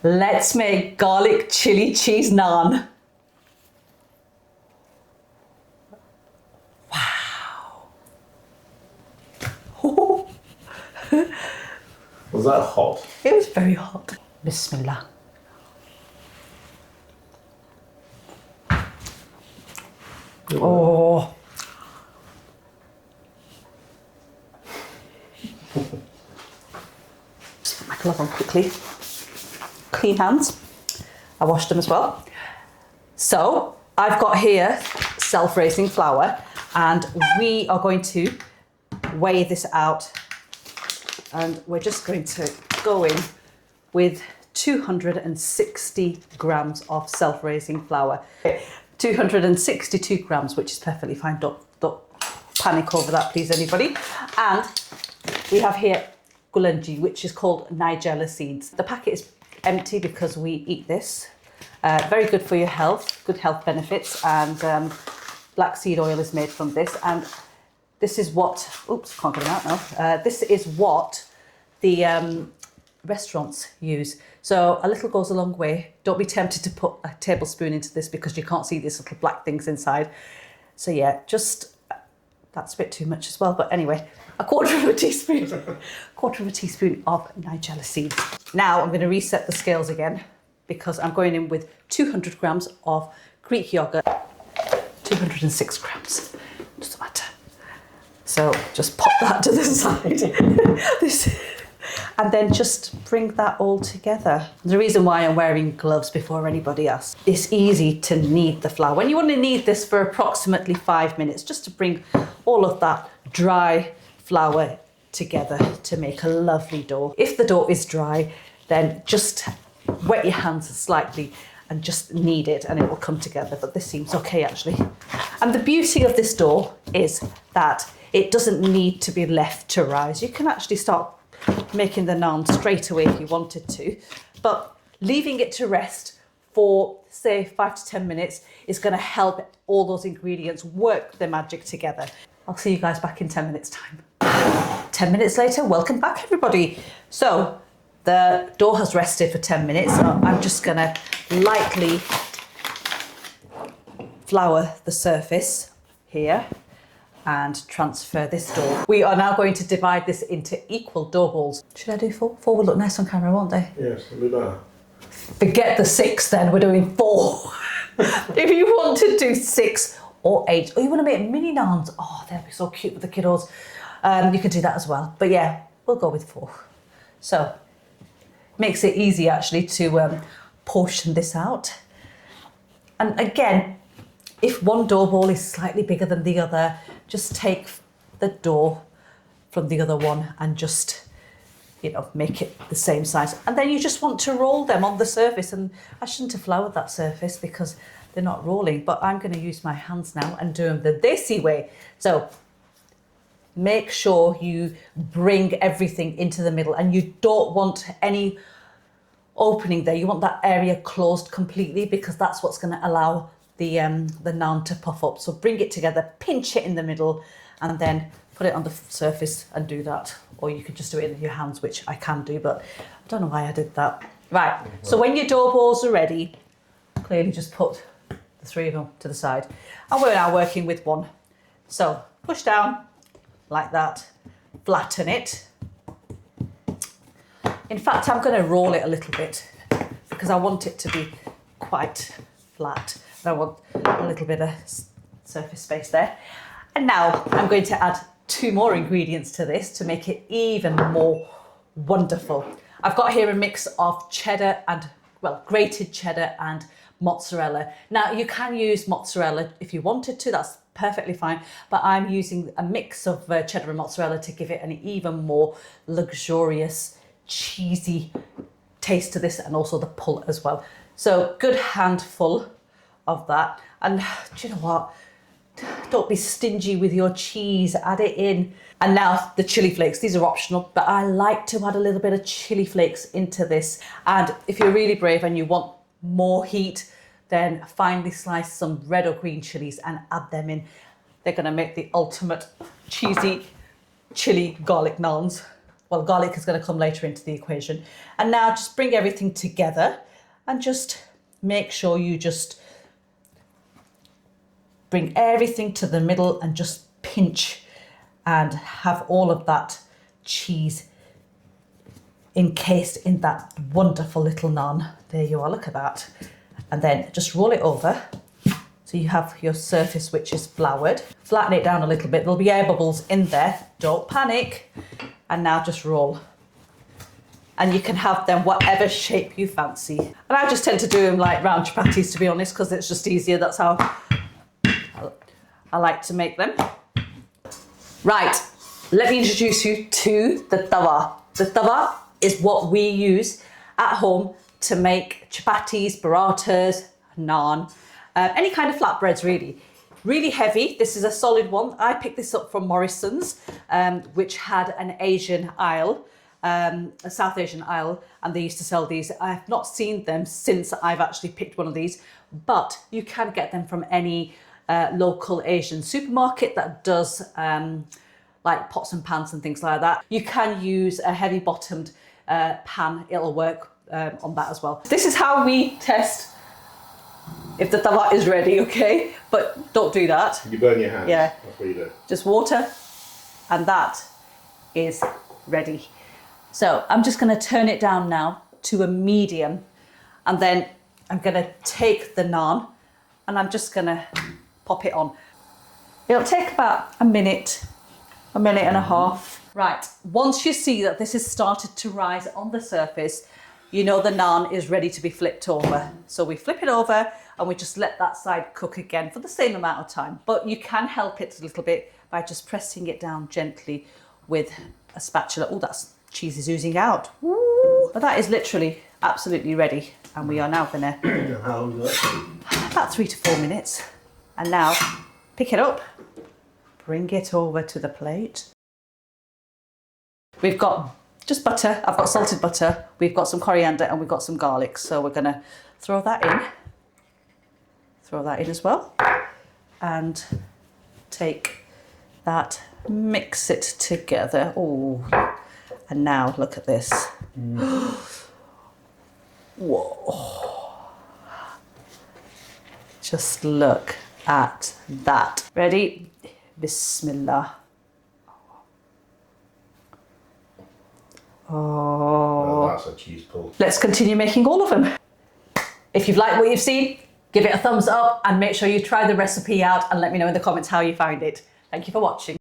Let's make garlic chili cheese naan. Wow. Was that hot? It was very hot. Bismillah. Oh. Just put my glove on quickly. Clean hands. I washed them as well. So I've got here self-raising flour, and we are going to weigh this out, and we're just going to go in with 260 grams of self-raising flour. 262 grams, which is perfectly fine. Don't panic over that, please, anybody. And we have here gulanji, which is called nigella seeds. The packet is empty because we eat this. Very good for your health, good health benefits, and black seed oil is made from this. And this is what, oops, can't get them out now. This is what the restaurants use. So a little goes a long way. Don't be tempted to put a tablespoon into this because you can't see these little black things inside. So yeah, just, that's a bit too much as well. But anyway, a quarter of a teaspoon of nigella seeds. Now I'm going to reset the scales again because I'm going in with 200 grams of Greek yogurt, 206 grams, doesn't matter. So just pop that to the side. And then just bring that all together. The reason why I'm wearing gloves before anybody else, it's easy to knead the flour. And you want to knead this for approximately 5 minutes, just to bring all of that dry flour together to make a lovely dough. If the dough is dry, then just wet your hands slightly and just knead it and it will come together. But this seems okay actually. And the beauty of this dough is that it doesn't need to be left to rise. You can actually start making the naan straight away if you wanted to, but leaving it to rest for say 5 to 10 minutes is going to help all those ingredients work their magic together. I'll see you guys back in 10 minutes time. 10 minutes later, welcome back everybody. So the dough has rested for 10 minutes. So I'm just going to lightly flour the surface here and transfer this dough. We are now going to divide this into equal dough balls. Should I do 4? 4 will look nice on camera, won't they? Yes, it'll be better. Forget the 6 then, we're doing 4. If you want to do 6 or 8, or you want to make mini naans, oh, they'll be so cute with the kiddos. You can do that as well. But yeah, we'll go with 4. So, makes it easy actually to portion this out. And again, if one dough ball is slightly bigger than the other, just take the dough from the other one and just, you know, make it the same size. And then you just want to roll them on the surface. And I shouldn't have floured that surface because they're not rolling, but I'm going to use my hands now and do them the desi way. So make sure you bring everything into the middle, and you don't want any opening there. You want that area closed completely because that's what's going to allow the naan to puff up. So bring it together, pinch it in the middle, and then put it on the surface and do that. Or you could just do it with your hands, which I can do, but I don't know why I did that. Right, so when your dough balls are ready, clearly just put the 3 of them to the side. And we're now working with 1. So push down like that, flatten it. In fact, I'm going to roll it a little bit because I want it to be quite flat. I want a little bit of surface space there. And now I'm going to add 2 more ingredients to this to make it even more wonderful. I've got here a mix of cheddar and, well, grated cheddar and mozzarella. Now you can use mozzarella if you wanted to, that's perfectly fine, but I'm using a mix of cheddar and mozzarella to give it an even more luxurious, cheesy taste to this, and also the pull as well. So good handful of that. And do you know what? Don't be stingy with your cheese, add it in. And now the chili flakes, these are optional, but I like to add a little bit of chili flakes into this. And if you're really brave and you want more heat, then finely slice some red or green chilies and add them in. They're gonna make the ultimate cheesy chili garlic naans. Well, garlic is going to come later into the equation. And now just bring everything together and just make sure you just bring everything to the middle and just pinch and have all of that cheese encased in that wonderful little naan. There you are, look at that. And then just roll it over. So you have your surface which is floured. Flatten it down a little bit. There'll be air bubbles in there. Don't panic. And now just roll. And you can have them whatever shape you fancy. And I just tend to do them like round chapatis, to be honest, because it's just easier. That's how I like to make them. Right, let me introduce you to the tawa. The tawa is what we use at home to make chapatis, parathas, naan, any kind of flatbreads really. Really heavy. This is a solid one. I picked this up from Morrison's, which had an Asian aisle, a South Asian aisle, and they used to sell these. I have not seen them since I've actually picked one of these, but you can get them from any local Asian supermarket that does like pots and pans and things like that. You can use a heavy bottomed pan. It'll work on that as well. This is how we test if the tawa is ready, okay? But don't do that. You burn your hands. Yeah. That's what you do. Just water, and that is ready. So I'm just going to turn it down now to a medium, and then I'm going to take the naan and I'm just going to pop it on. It'll take about a minute and a half. Right, once you see that this has started to rise on the surface, you know the naan is ready to be flipped over. So we flip it over and we just let that side cook again for the same amount of time. But you can help it a little bit by just pressing it down gently with a spatula. Oh, that cheese is oozing out. Woo. But that is literally absolutely ready. And we are now gonna, How long does that take? about 3 to 4 minutes. And now pick it up, bring it over to the plate. We've got just butter. I've got salted butter. We've got some coriander and we've got some garlic. So we're gonna throw that in. Throw that in as well. And take that, mix it together. Oh, and now look at this. Whoa. Just look at that. Ready? Bismillah. Oh. Well, that's a cheese pull. Let's continue making all of them. If you've liked what you've seen, give it a thumbs up and make sure you try the recipe out and let me know in the comments how you found it. Thank you for watching.